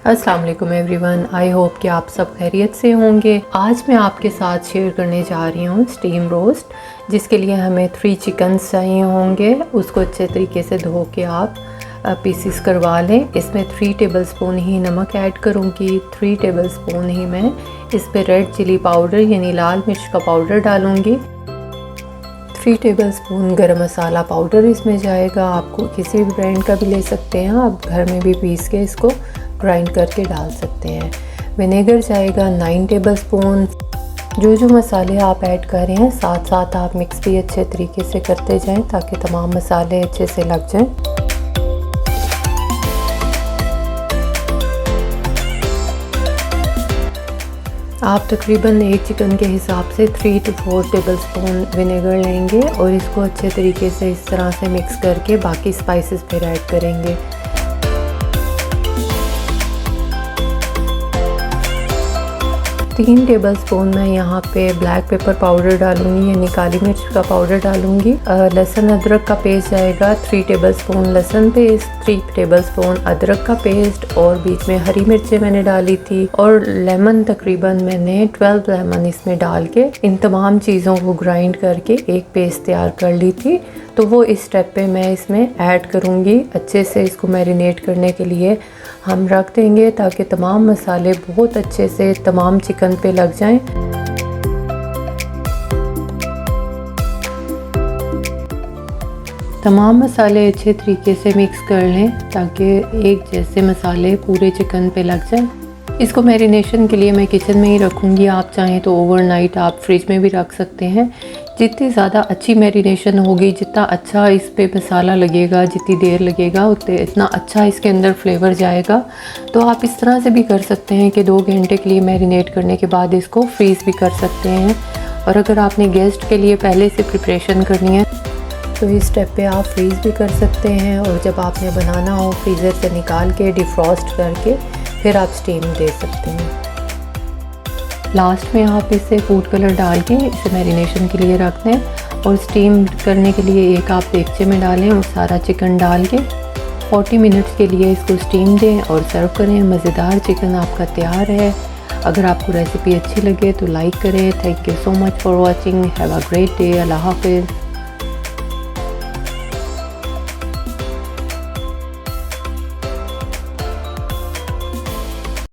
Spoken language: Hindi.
अस्सलाम वालेकुम एवरीवन, आई होप कि आप सब खैरियत से होंगे। आज मैं आपके साथ शेयर करने जा रही हूँ स्टीम रोस्ट, जिसके लिए हमें 3 चिकन्स चाहिए होंगे। उसको अच्छे तरीके से धो के आप पीसीस करवा लें। इसमें 3 टेबलस्पून ही नमक ऐड करूँगी, 3 टेबलस्पून ही मैं इस पर रेड चिली पाउडर यानी लाल मिर्च का पाउडर डालूँगी। 3 टेबलस्पून गरम मसाला पाउडर इसमें जाएगा। आपको किसी भी ब्रांड का भी ले सकते हैं, आप घर में भी पीस के इसको ग्राइंड करके डाल सकते हैं। विनेगर जाएगा 9 टेबलस्पून। जो मसाले आप ऐड कर रहे हैं साथ साथ आप मिक्स भी अच्छे तरीके से करते जाएं ताकि तमाम मसाले अच्छे से लग जाएं। आप तकरीबन एक चिकन के हिसाब से 3 to 4 टेबलस्पून विनेगर लेंगे और इसको अच्छे तरीके से इस तरह से मिक्स करके बाकी स्पाइसेस फिर ऐड करेंगे। तीन टेबलस्पून मैं यहाँ पे ब्लैक पेपर पाउडर डालूंगी यानी काली मिर्च का पाउडर डालूंगी। लहसुन अदरक का पेस्ट जाएगा 3 टेबलस्पून लहसुन पेस्ट, 3 टेबलस्पून अदरक का पेस्ट और बीच में हरी मिर्चें मैंने डाली थी और लेमन तकरीबन मैंने 12 लेमन इसमें डाल के इन तमाम चीज़ों को ग्राइंड करके एक पेस्ट तैयार कर ली थी। तो वो इस स्टेप पे मैं इसमें ऐड करूँगी। अच्छे से इसको मैरिनेट करने के लिए हम रख देंगे ताकि तमाम मसाले बहुत अच्छे से तमाम चिकन पे लग जाएं। तमाम मसाले अच्छे तरीके से मिक्स कर लें ताकि एक जैसे मसाले पूरे चिकन पे लग जाएं। इसको मैरिनेशन के लिए मैं किचन में ही रखूँगी। आप चाहें तो ओवरनाइट आप फ्रिज में भी रख सकते हैं। जितनी ज़्यादा अच्छी मैरिनेशन होगी, जितना अच्छा इस पे मसाला लगेगा, जितनी देर लगेगा उतने इतना अच्छा इसके अंदर फ्लेवर जाएगा। तो आप इस तरह से भी कर सकते हैं कि 2 घंटे के लिए मैरिनेट करने के बाद इसको फ्रीज़ भी कर सकते हैं। और अगर आपने गेस्ट के लिए पहले से प्रिपरेशन करनी है तो इस स्टेप पे आप फ्रीज़ भी कर सकते हैं और जब आपने बनाना हो फ्रीज़र से निकाल के डिफ्रॉस्ट करके फिर आप स्टीम दे सकते हैं। लास्ट में आप इसे फूड कलर डाल के इसे मैरिनेशन के लिए रख दें और स्टीम करने के लिए एक आप देगचे में डालें और सारा चिकन डाल के 40 मिनट्स के लिए इसको स्टीम दें और सर्व करें। मज़ेदार चिकन आपका तैयार है। अगर आपको रेसिपी अच्छी लगे तो लाइक करें। Thank you so much for watching. Have a great day. अल्लाह हाफिज़।